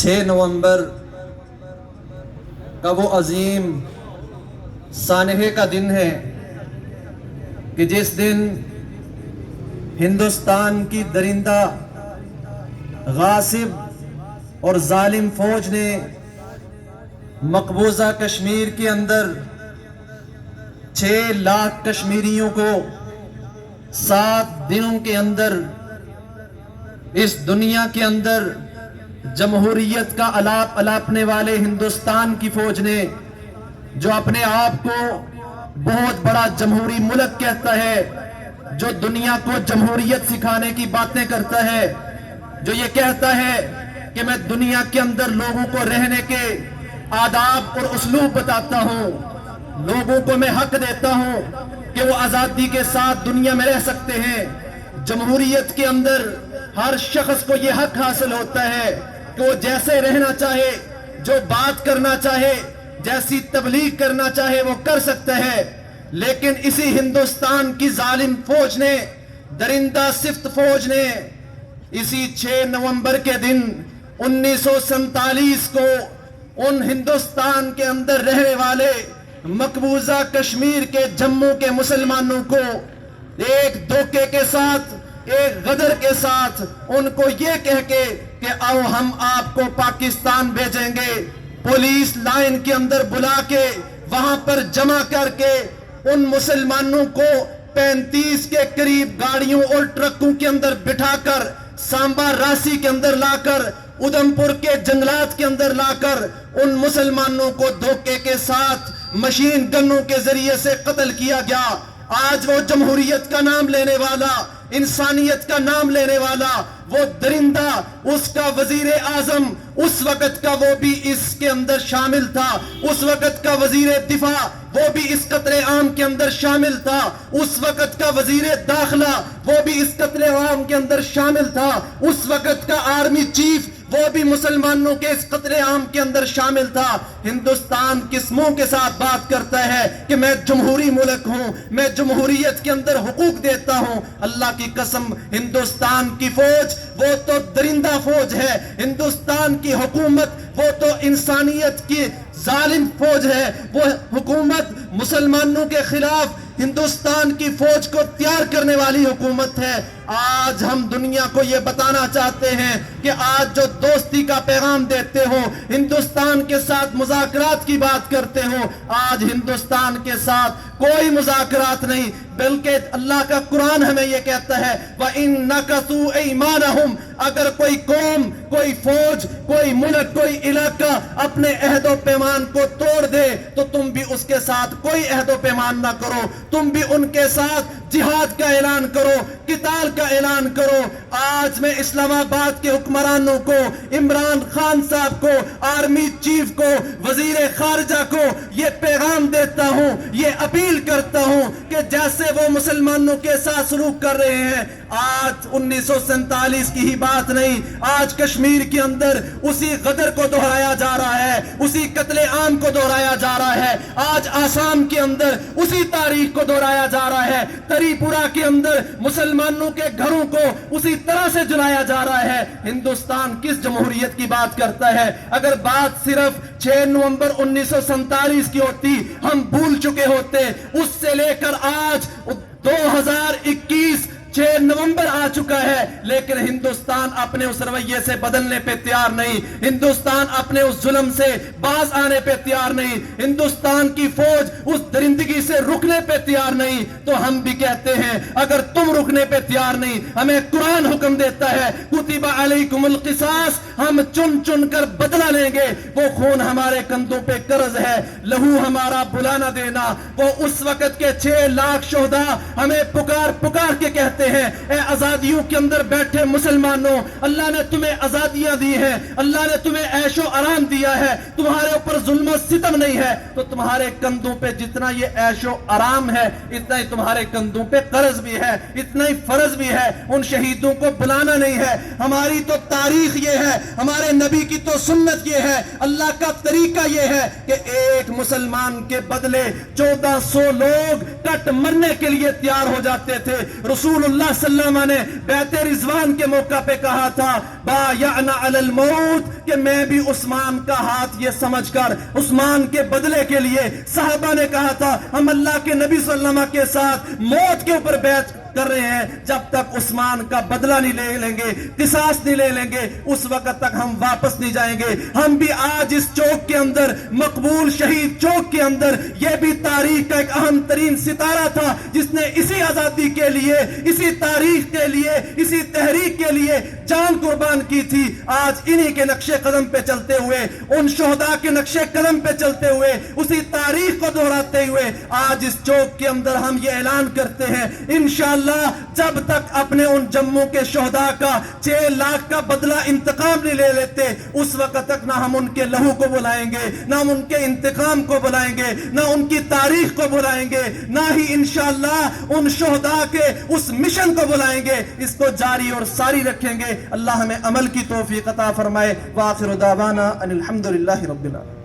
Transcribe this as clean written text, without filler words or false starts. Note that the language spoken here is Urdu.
6 نومبر کا وہ عظیم سانحے کا دن ہے کہ جس دن ہندوستان کی درندہ غاصب اور ظالم فوج نے مقبوضہ کشمیر کے اندر 6 لاکھ کشمیریوں کو 7 دنوں کے اندر اس دنیا کے اندر جمہوریت کا الاپ الاپنے والے ہندوستان کی فوج نے، جو اپنے آپ کو بہت بڑا جمہوری ملک کہتا ہے، جو دنیا کو جمہوریت سکھانے کی باتیں کرتا ہے، جو یہ کہتا ہے کہ میں دنیا کے اندر لوگوں کو رہنے کے آداب اور اسلوب بتاتا ہوں، لوگوں کو میں حق دیتا ہوں کہ وہ آزادی کے ساتھ دنیا میں رہ سکتے ہیں۔ جمہوریت کے اندر ہر شخص کو یہ حق حاصل ہوتا ہے کہ وہ جیسے رہنا چاہے، جو بات کرنا چاہے، جیسی تبلیغ کرنا چاہے وہ کر سکتا ہے۔ لیکن اسی ہندوستان کی ظالم فوج نے، درندہ صفت فوج نے، اسی 6 نومبر کے دن 1947 کو ان ہندوستان کے اندر رہنے والے مقبوضہ کشمیر کے جموں کے مسلمانوں کو ایک دھوکے کے ساتھ، ایک غدر کے ساتھ ان کو یہ کہہ کے کہ آؤ ہم آپ کو پاکستان بھیجیں گے، پولیس لائن کے اندر بلا کے وہاں پر جمع کر کے ان مسلمانوں کو 35 کے قریب گاڑیوں اور ٹرکوں کے اندر بٹھا کر سامبا راسی کے اندر لا کر، ادھمپور کے جنگلات کے اندر لا کر ان مسلمانوں کو دھوکے کے ساتھ مشین گنوں کے ذریعے سے قتل کیا گیا۔ آج وہ جمہوریت کا نام لینے والا، انسانیت کا نام لینے والا وہ درندہ، اس کا وزیر اعظم اس وقت کا وہ بھی اس کے اندر شامل تھا، اس وقت کا وزیر دفاع وہ بھی اس قتل عام کے اندر شامل تھا، اس وقت کا وزیر داخلہ وہ بھی اس قتل عام کے اندر شامل تھا، اس وقت کا آرمی چیف وہ بھی مسلمانوں کے اس قتل عام کے اندر شامل تھا۔ ہندوستان کس منہ کے ساتھ بات کرتا ہے کہ میں جمہوری ملک ہوں، میں جمہوریت کے اندر حقوق دیتا ہوں؟ اللہ کی قسم، ہندوستان کی فوج وہ تو درندہ فوج ہے، ہندوستان کی حکومت وہ تو انسانیت کی ظالم فوج ہے، وہ حکومت مسلمانوں کے خلاف ہندوستان کی فوج کو تیار کرنے والی حکومت ہے۔ آج ہم دنیا کو یہ بتانا چاہتے ہیں کہ آج جو دوستی کا پیغام دیتے ہو، ہندوستان کے ساتھ مذاکرات کی بات کرتے ہو، آج ہندوستان کے ساتھ کوئی مذاکرات نہیں، بلکہ اللہ کا قرآن ہمیں یہ کہتا ہے وَإِن نَكَثُوا أَيْمَانَهُمْ، اگر کوئی قوم، کوئی فوج، کوئی ملک، کوئی علاقہ اپنے عہد و پیمان کو توڑ دے تو تم بھی اس کے ساتھ کوئی عہد و پیمان نہ کرو، تم بھی ان کے ساتھ جہاد کا اعلان کرو، قتال کا اعلان کرو۔ آج میں اسلام آباد کے حکمرانوں کو، عمران خان صاحب کو، آرمی چیف کو، وزیر خارجہ کو یہ پیغام دیتا ہوں، یہ اپیل کرتا ہوں کہ جیسے وہ مسلمانوں کے ساتھ سلوک کر رہے ہیں، آج 1947 کی ہی بات نہیں، آج کشمیر کے اندر اسی غدر کو دہرایا جا رہا ہے، اسی قتل عام کو دہرایا جا رہا ہے، آج آسام کے اندر اسی تاریخ کو دہرایا جا رہا ہے، تری پورہ کے اندر مسلمانوں کے گھروں کو اسی طرح سے جلایا جا رہا ہے۔ ہندوستان کس جمہوریت کی بات کرتا ہے؟ اگر بات صرف 6 نومبر 1947 کی ہوتی، ہم بھول چکے ہوتے، اس سے لے کر آج 2021 6 نومبر آ چکا ہے، لیکن ہندوستان اپنے اس رویے سے بدلنے پہ تیار نہیں، ہندوستان اپنے اس ظلم سے باز آنے پہ تیار نہیں، ہندوستان کی فوج اس درندگی سے رکنے پہ تیار نہیں۔ تو ہم بھی کہتے ہیں اگر تم رکنے پہ تیار نہیں، ہمیں قرآن حکم دیتا ہے کتب علیکم القصاص، ہم چن چن کر بدلہ لیں گے، وہ خون ہمارے کندھوں پہ قرض ہے، لہو ہمارا بلا نہ دینا۔ وہ اس وقت کے 6 لاکھ شہداء ہمیں پکار پکار کے کہتے ہیں اے آزادیوں کے اندر بیٹھے مسلمانوں، اللہ نے تمہیں آزادیاں دی ہیں، اللہ نے تمہیں عیش و آرام دیا ہے، تمہارے اوپر ظلم و ستم نہیں ہے، تو تمہارے کندھوں پہ جتنا یہ عیش و آرام ہے اتنا ہی تمہارے کندھوں پہ قرض بھی ہے، اتنا ہی فرض بھی ہے۔ ان شہیدوں کو بلانا نہیں ہے، ہماری تو تاریخ یہ ہے، ہمارے نبی کی تو سنت یہ ہے، اللہ کا طریقہ یہ ہے کہ ایک مسلمان کے بدلے 1400 لوگ کٹ مرنے کے لیے تیار ہو جاتے تھے۔ رسول اللہ صلی اللہ علیہ وسلم نے بیعت رضوان کے موقع پہ کہا تھا بایعنا علی الموت، کہ میں بھی عثمان کا ہاتھ یہ سمجھ کر عثمان کے بدلے کے لیے، صحابہ نے کہا تھا ہم اللہ کے نبی صلی اللہ علیہ وسلم کے ساتھ موت کے اوپر بیعت کر رہے ہیں، جب تک عثمان کا بدلہ نہیں لے لیں گے، قصاص نہیں لے لیں گے، اس وقت تک ہم واپس نہیں جائیں گے۔ ہم بھی آج اس چوک کے اندر، مقبول شہید چوک کے اندر، یہ بھی تاریخ کا ایک اہم ترین ستارہ تھا جس نے اسی آزادی کے لیے، اسی تاریخ کے لیے، اسی تحریک کے لیے جان قربان کی تھی۔ آج انہی کے نقش قدم پہ چلتے ہوئے، ان شہداء کے نقش قدم پہ چلتے ہوئے، اسی تاریخ کو دہراتے ہوئے آج اس چوک کے اندر ہم یہ اعلان کرتے ہیں انشاءاللہ جب تک اپنے ان جموں کے شہداء کا 6 لاکھ کا بدلہ انتقام نہیں لے لیتے، اس وقت تک نہ ہم ان کے لہو کو بلائیں گے، نہ ہم ان کے انتقام کو بلائیں گے، نہ ان کی تاریخ کو بلائیں گے، نہ ہی انشاءاللہ ان شہداء کے اس مشن کو بلائیں گے۔ اس کو جاری اور ساری رکھیں گے۔ اللہ ہمیں عمل کی توفیق عطا فرمائے۔ وآخر دعوانا ان الحمدللہ رب العالمین۔